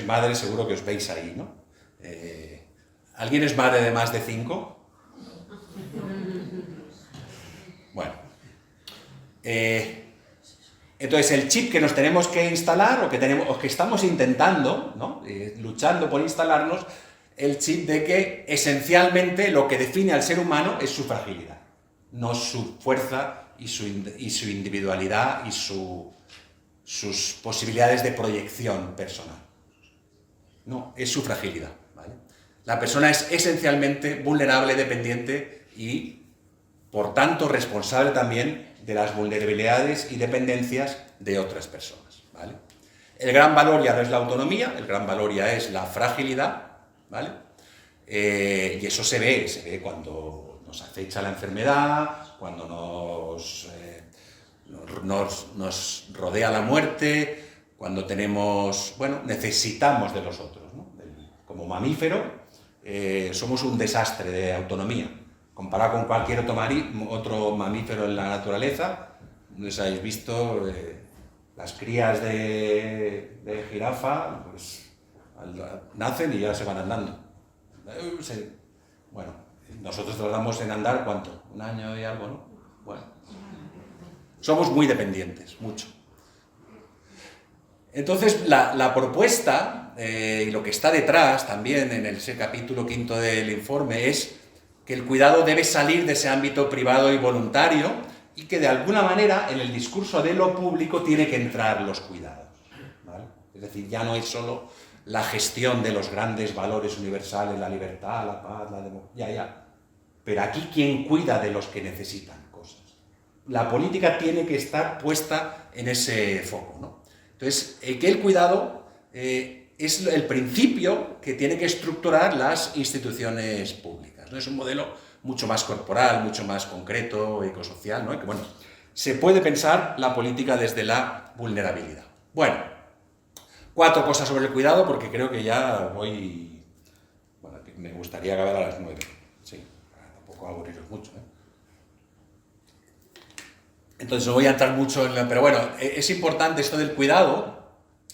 Speaker 2: madres seguro que os veis ahí, ¿no? ¿Alguien es madre de más de 5? Bueno. Entonces, el chip que nos tenemos que instalar, o que estamos intentando, ¿no?, luchando por instalarnos, el chip de que esencialmente lo que define al ser humano es su fragilidad, no su fuerza y su individualidad y sus posibilidades de proyección personal. No, es su fragilidad, ¿vale? La persona es esencialmente vulnerable, dependiente y, por tanto, responsable también de las vulnerabilidades y dependencias de otras personas, ¿vale? El gran valor ya no es la autonomía, el gran valor ya es la fragilidad, ¿vale? Y eso se ve cuando nos acecha la enfermedad, cuando nos rodea la muerte, cuando tenemos, bueno, necesitamos de los otros, ¿no? Como mamífero, somos un desastre de autonomía. Comparado con cualquier otro mamífero en la naturaleza, no sé si habéis visto las crías de jirafa, pues nacen y ya se van andando. Bueno, nosotros tardamos en andar, ¿cuánto? 1 año y algo, ¿no? Bueno, somos muy dependientes, mucho. Entonces, la propuesta, y lo que está detrás también en ese capítulo 5 del informe, es que el cuidado debe salir de ese ámbito privado y voluntario y que de alguna manera en el discurso de lo público tiene que entrar los cuidados, ¿vale? Es decir, ya no es solo la gestión de los grandes valores universales, la libertad, la paz, la democracia, ya. Pero aquí, ¿quién cuida de los que necesitan cosas? La política tiene que estar puesta en ese foco, ¿no? Entonces, que el cuidado es el principio que tiene que estructurar las instituciones públicas, ¿no? Es un modelo mucho más corporal, mucho más concreto, ecosocial, ¿no? Y que, bueno, se puede pensar la política desde la vulnerabilidad. Bueno, 4 cosas sobre el cuidado, porque creo que ya voy... Bueno, me gustaría acabar a las 9. Sí, para tampoco aburriros mucho, ¿eh? Entonces no voy a entrar mucho en pero bueno, es importante esto del cuidado,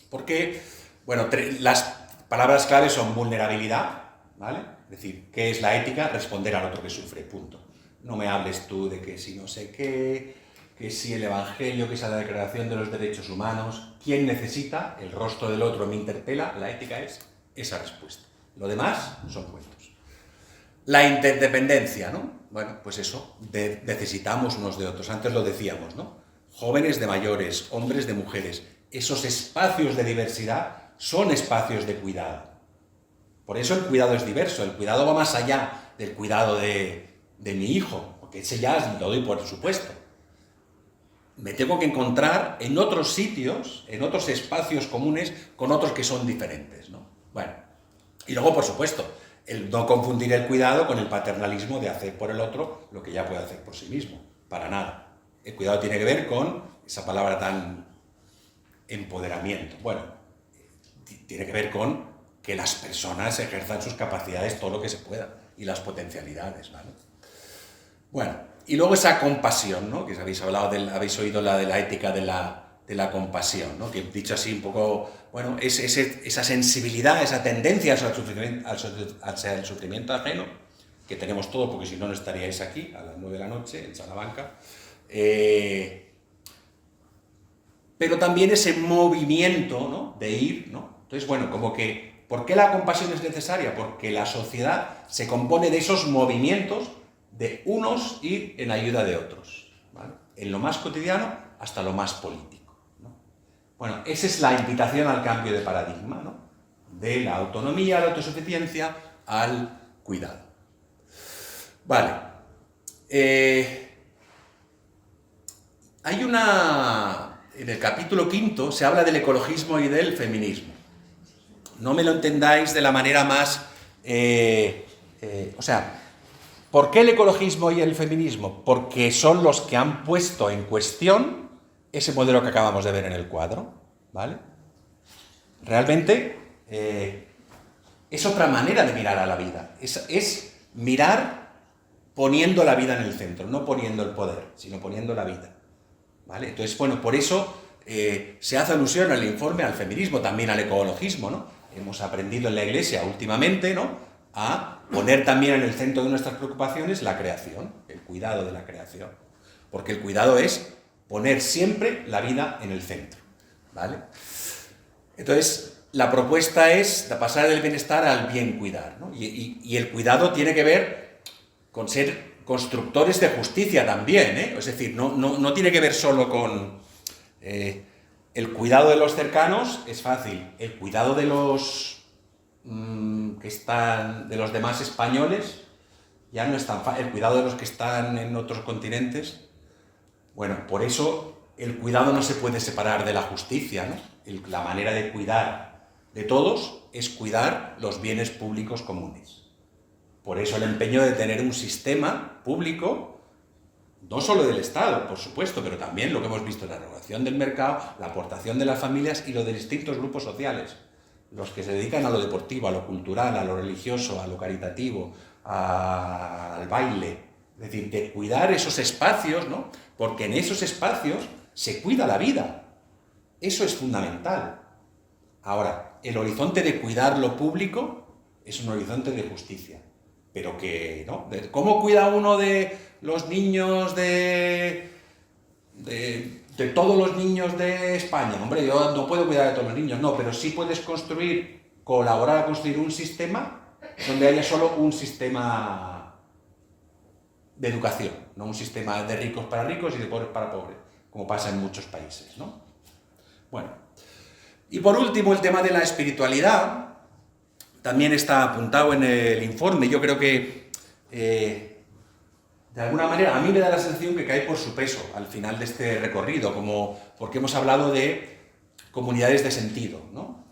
Speaker 2: porque, bueno, las palabras claves son vulnerabilidad, ¿vale? Es decir, ¿qué es la ética? Responder al otro que sufre, punto. No me hables tú de que si no sé qué, que si el Evangelio, que es la Declaración de los Derechos Humanos. ¿Quién necesita? El rostro del otro me interpela. La ética es esa respuesta. Lo demás son cuentos. La interdependencia, ¿no? Bueno, pues eso, necesitamos unos de otros. Antes lo decíamos, ¿no? Jóvenes de mayores, hombres de mujeres. Esos espacios de diversidad son espacios de cuidado. Por eso el cuidado es diverso. El cuidado va más allá del cuidado de mi hijo, porque ese ya lo doy por supuesto. Me tengo que encontrar en otros sitios, en otros espacios comunes, con otros que son diferentes, ¿no? Bueno, y luego, por supuesto, el no confundir el cuidado con el paternalismo de hacer por el otro lo que ya puede hacer por sí mismo. Para nada. El cuidado tiene que ver con esa palabra tan empoderamiento. Bueno, tiene que ver con que las personas ejerzan sus capacidades todo lo que se pueda y las potencialidades, ¿vale? Bueno, Y luego esa compasión, ¿no? Que habéis oído la de la ética de la compasión, ¿no? Que dicho así un poco, bueno, esa sensibilidad, esa tendencia al sufrimiento ajeno, que tenemos todos, porque si no, no estaríais aquí a las 9 de la noche en Salamanca. Pero también ese movimiento, ¿no? De ir, ¿no? Entonces, bueno, como que, ¿por qué la compasión es necesaria? Porque la sociedad se compone de esos movimientos de unos ir en ayuda de otros, ¿vale? En lo más cotidiano hasta lo más político, ¿no? Bueno, esa es la invitación al cambio de paradigma, ¿no? De la autonomía, la autosuficiencia, al cuidado. Vale. Hay en el capítulo 5 se habla del ecologismo y del feminismo. No me lo entendáis de la manera más... o sea, ¿por qué el ecologismo y el feminismo? Porque son los que han puesto en cuestión ese modelo que acabamos de ver en el cuadro, ¿vale? Realmente es otra manera de mirar a la vida. Es mirar poniendo la vida en el centro, no poniendo el poder, sino poniendo la vida, ¿vale? Entonces, bueno, por eso se hace alusión al informe, al feminismo, también al ecologismo, ¿no? Hemos aprendido en la Iglesia últimamente, ¿no?, a poner también en el centro de nuestras preocupaciones la creación, el cuidado de la creación. Porque el cuidado es poner siempre la vida en el centro, ¿vale? Entonces, la propuesta es pasar del bienestar al bien cuidar, ¿no? Y el cuidado tiene que ver con ser constructores de justicia también, ¿eh? Es decir, no tiene que ver solo con... el cuidado de los cercanos es fácil, el cuidado de los... de los demás españoles ya no es tan fácil, el cuidado de los que están en otros continentes, bueno, por eso el cuidado no se puede separar de la justicia, ¿no? La manera de cuidar de todos es cuidar los bienes públicos comunes. Por eso el empeño de tener un sistema público, no solo del Estado, por supuesto, pero también lo que hemos visto en la regulación del mercado, la aportación de las familias y lo de distintos grupos sociales. Los que se dedican a lo deportivo, a lo cultural, a lo religioso, a lo caritativo, al baile. Es decir, de cuidar esos espacios, ¿no? Porque en esos espacios se cuida la vida. Eso es fundamental. Ahora, el horizonte de cuidar lo público es un horizonte de justicia. Pero que, ¿no? ¿Cómo cuida uno de los niños de todos los niños de España? Hombre, yo no puedo cuidar de todos los niños, no, pero sí puedes colaborar a construir un sistema donde haya solo un sistema de educación, no un sistema de ricos para ricos y de pobres para pobres, como pasa en muchos países, ¿no? Bueno, y por último, el tema de la espiritualidad también está apuntado en el informe. Yo creo que de alguna manera, a mí me da la sensación que cae por su peso al final de este recorrido, porque hemos hablado de comunidades de sentido, ¿no?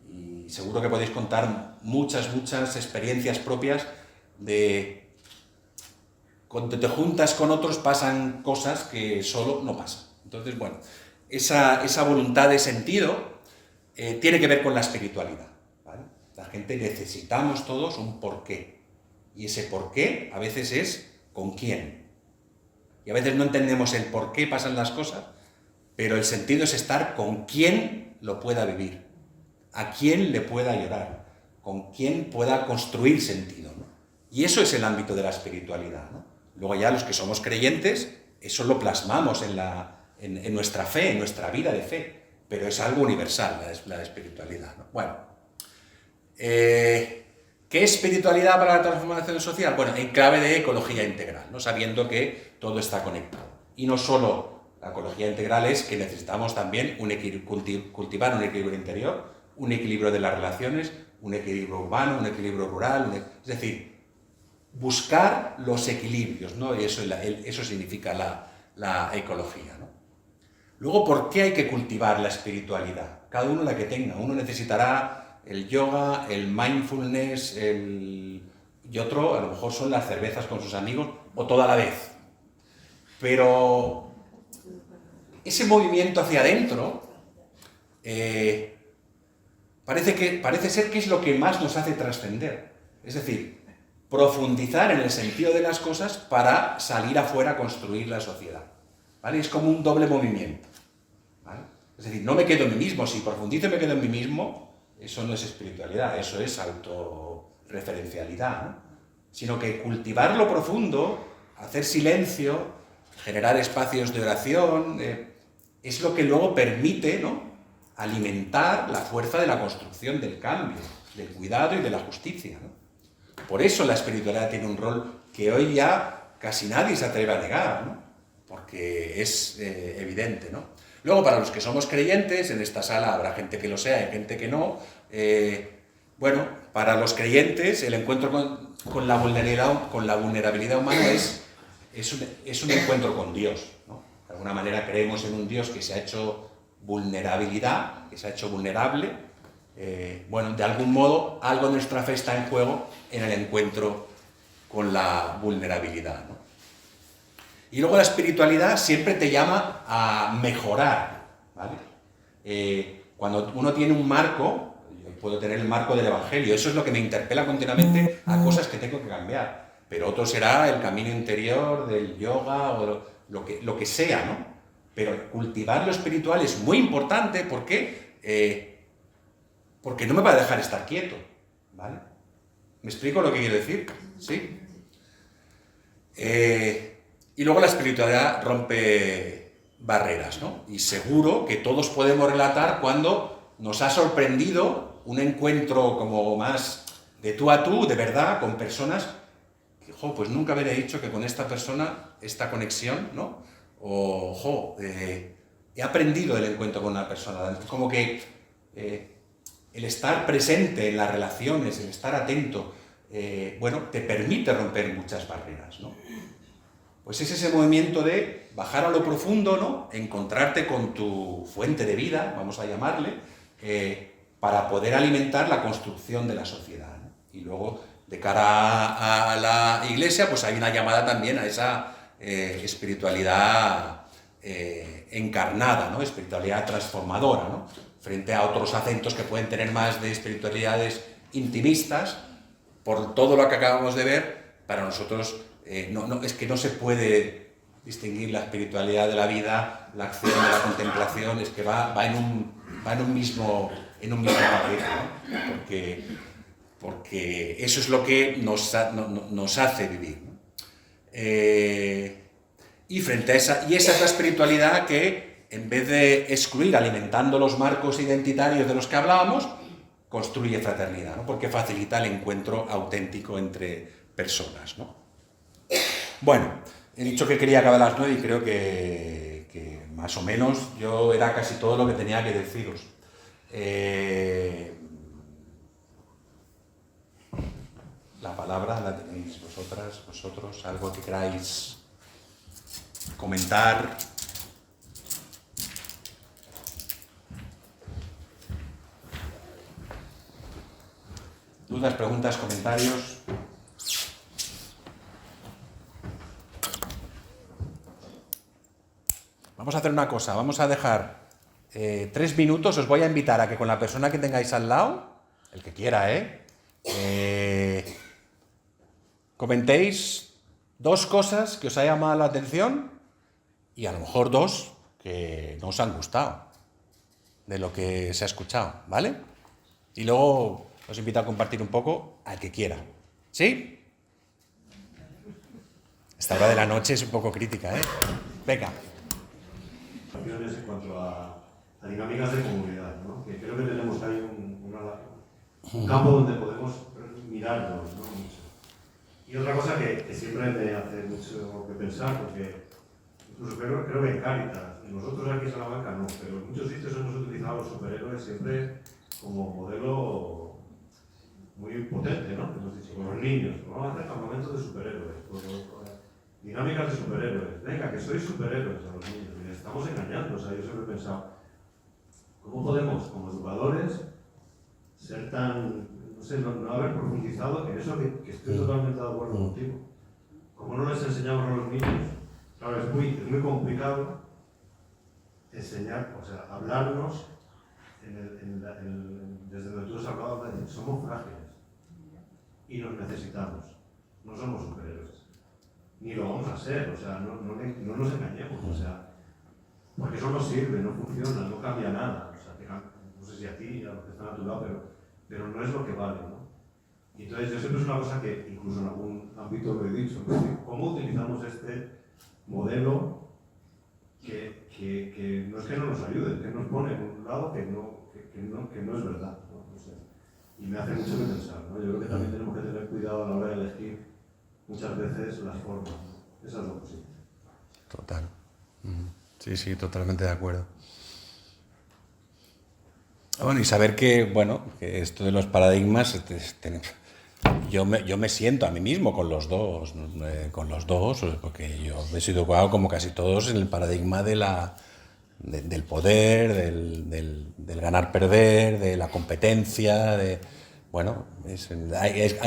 Speaker 2: Y seguro que podéis contar muchas experiencias propias de cuando te juntas con otros pasan cosas que solo no pasan. Entonces, bueno, esa voluntad de sentido tiene que ver con la espiritualidad, ¿vale? La gente necesitamos todos un porqué, y ese porqué a veces es ¿con quién? Y a veces no entendemos el por qué pasan las cosas, pero el sentido es estar con quien lo pueda vivir, a quien le pueda ayudar, con quien pueda construir sentido, ¿no? Y eso es el ámbito de la espiritualidad, ¿no? Luego ya los que somos creyentes, eso lo plasmamos en nuestra fe, en nuestra vida de fe, pero es algo universal la espiritualidad, ¿no? Bueno, ¿qué espiritualidad para la transformación social? Bueno, en clave de ecología integral, ¿no? Sabiendo que todo está conectado. Y no solo la ecología integral es que necesitamos también cultivar un equilibrio interior, un equilibrio de las relaciones, un equilibrio urbano, un equilibrio rural, es decir, buscar los equilibrios, ¿no? Y eso significa la ecología, ¿no? Luego, ¿por qué hay que cultivar la espiritualidad? Cada uno la que tenga. Uno necesitará el yoga, el mindfulness, y otro a lo mejor son las cervezas con sus amigos, o toda la vez. Pero ese movimiento hacia adentro parece ser que es lo que más nos hace trascender. Es decir, profundizar en el sentido de las cosas para salir afuera a construir la sociedad, ¿vale? Es como un doble movimiento, ¿vale? Es decir, no me quedo en mí mismo. Si profundizo y me quedo en mí mismo, eso no es espiritualidad, eso es autorreferencialidad, ¿no? Sino que cultivar lo profundo, hacer silencio, generar espacios de oración, es lo que luego permite, ¿no?, alimentar la fuerza de la construcción del cambio, del cuidado y de la justicia, ¿no? Por eso la espiritualidad tiene un rol que hoy ya casi nadie se atreve a negar, ¿no? Porque es evidente, ¿no? Luego, para los que somos creyentes, en esta sala habrá gente que lo sea y gente que no. Bueno, para los creyentes, el encuentro con la vulnerabilidad humana es un encuentro con Dios, ¿no? De alguna manera creemos en un Dios que se ha hecho vulnerabilidad, que se ha hecho vulnerable. Bueno, de algún modo, algo de nuestra fe está en juego en el encuentro con la vulnerabilidad, ¿no? Y luego la espiritualidad siempre te llama a mejorar, ¿vale? Cuando uno tiene un marco, yo puedo tener el marco del Evangelio, eso es lo que me interpela continuamente a cosas que tengo que cambiar, pero otro será el camino interior del yoga o lo que sea, ¿no? Pero cultivar lo espiritual es muy importante porque no me va a dejar estar quieto, ¿vale? ¿Me explico lo que quiero decir? ¿Sí? Y luego la espiritualidad rompe barreras, ¿no? Y seguro que todos podemos relatar cuando nos ha sorprendido un encuentro como más de tú a tú, de verdad, con personas que, pues nunca hubiera dicho que con esta persona, esta conexión, ¿no? O, he aprendido del encuentro con una persona. Como que el estar presente en las relaciones, el estar atento, bueno, te permite romper muchas barreras, ¿no? Pues es ese movimiento de bajar a lo profundo, ¿no? Encontrarte con tu fuente de vida, vamos a llamarle, para poder alimentar la construcción de la sociedad, ¿no? Y luego, de cara a la Iglesia, pues hay una llamada también a esa espiritualidad encarnada, ¿no? Espiritualidad transformadora, ¿no? Frente a otros acentos que pueden tener más de espiritualidades intimistas, por todo lo que acabamos de ver, para nosotros es que no se puede distinguir la espiritualidad de la vida, la acción de la contemplación, es que va en un mismo paquete, ¿no? Porque eso es lo que nos hace vivir, ¿no? Y frente a esa es la espiritualidad que, en vez de excluir, alimentando los marcos identitarios de los que hablábamos, construye fraternidad, ¿no? Porque facilita el encuentro auténtico entre personas, ¿no? Bueno, he dicho que quería acabar a las 9 y creo que más o menos yo era casi todo lo que tenía que deciros. La palabra la tenéis vosotros, algo que queráis comentar. ¿Dudas, preguntas, comentarios? Vamos a hacer una cosa, vamos a dejar 3 minutos, os voy a invitar a que con la persona que tengáis al lado, el que quiera, comentéis 2 cosas que os haya llamado la atención y a lo mejor 2 que no os han gustado de lo que se ha escuchado, ¿vale? Y luego os invito a compartir un poco al que quiera. ¿Sí? Esta hora de la noche es un poco crítica, ¿eh? Venga.
Speaker 3: En cuanto a dinámicas de comunidad, ¿no? Que creo que tenemos ahí un campo donde podemos mirarnos, ¿no? Mucho. Y otra cosa que siempre me hace mucho que pensar, porque incluso creo que en Cáritas, y nosotros aquí en Salamanca no, pero en muchos sitios hemos utilizado los superhéroes siempre como modelo muy potente, ¿no? Hemos dicho, con los niños, vamos a hacer campamentos de superhéroes, dinámicas de superhéroes, venga, que sois superhéroes a los niños, y les estamos engañando. O sea, yo siempre he pensado, ¿cómo podemos, como educadores, ser tan, no sé, no haber profundizado en eso que estoy totalmente de acuerdo contigo? ¿Cómo no les enseñamos a los niños? Claro, es muy complicado enseñar, o sea, hablarnos desde donde tú has hablado, somos frágiles y nos necesitamos. no somos superhéroes. Ni lo vamos a ser, o sea, no nos engañemos, o sea, porque eso no sirve, no funciona, no cambia nada. O sea, no sé si a ti, a los que están a tu lado, pero no es lo que vale, ¿no? Y entonces yo siempre es una cosa que incluso en algún ámbito lo he dicho, ¿no? ¿Cómo utilizamos este modelo que no es que no nos ayude, que nos pone en un lado que no es verdad, ¿no? O sea, y me hace mucho que pensar, ¿no? Yo creo que también tenemos que tener cuidado a la hora de elegir muchas veces las formas, ¿no? Esa es la posición.
Speaker 2: Total. Sí, sí, totalmente de acuerdo. Bueno, y saber que esto de los paradigmas, yo me siento a mí mismo con los dos, porque yo me he sido educado como casi todos en el paradigma del poder, del ganar-perder, de la competencia, hay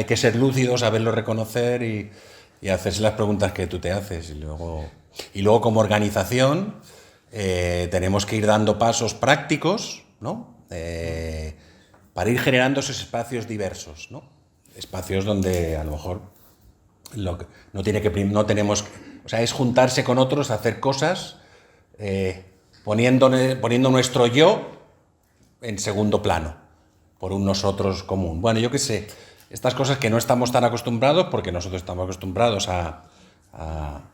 Speaker 2: que ser lúcido, saberlo reconocer y hacerse las preguntas que tú te haces. Y luego como organización tenemos que ir dando pasos prácticos, ¿no? Para ir generando esos espacios diversos, ¿no? Espacios donde a lo mejor no tenemos, o sea, es juntarse con otros, hacer cosas, poniendo nuestro yo en segundo plano, por un nosotros común. Bueno, yo qué sé, estas cosas que no estamos tan acostumbrados, porque nosotros estamos acostumbrados a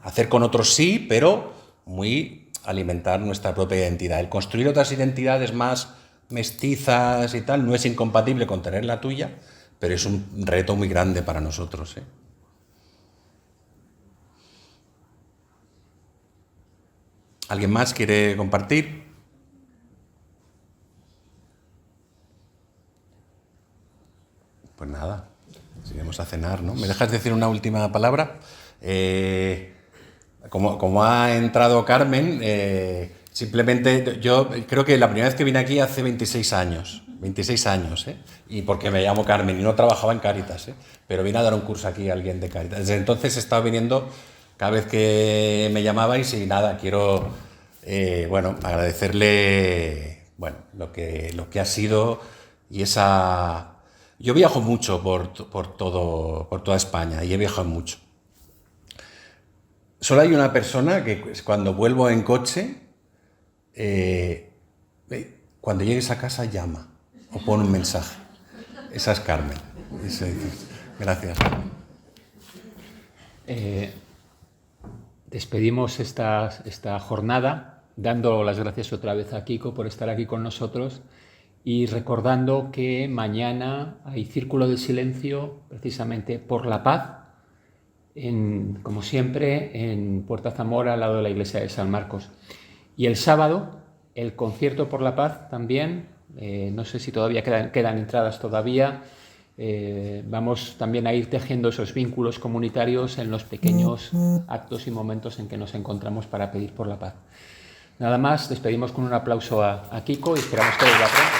Speaker 2: hacer con otros sí, pero muy alimentar nuestra propia identidad. El construir otras identidades más mestizas y tal no es incompatible con tener la tuya, pero es un reto muy grande para nosotros, ¿eh? ¿Alguien más quiere compartir? Pues nada, iremos a cenar, ¿no? ¿Me dejas decir una última palabra? Como ha entrado Carmen, simplemente yo creo que la primera vez que vine aquí hace 26 años, ¿eh? Y porque me llamo Carmen y no trabajaba en Cáritas, ¿eh? Pero vine a dar un curso aquí a alguien de Cáritas. Desde entonces he estado viniendo cada vez que me llamabais y nada, quiero agradecerle lo que ha sido y esa... Yo viajo mucho por toda España y he viajado mucho. Solo hay una persona que cuando vuelvo en coche, cuando llegues a casa llama o pone un mensaje. Esa es Carmen. Gracias.
Speaker 1: Despedimos esta jornada dando las gracias otra vez a Kiko por estar aquí con nosotros y recordando que mañana hay Círculo del Silencio precisamente por la paz, como siempre, en Puerta Zamora, al lado de la iglesia de San Marcos. Y el sábado, el concierto por la paz también, no sé si todavía quedan entradas todavía. Vamos también a ir tejiendo esos vínculos comunitarios en los pequeños actos y momentos en que nos encontramos para pedir por la paz. Nada más, despedimos con un aplauso a Kiko y esperamos que vuelva pronto.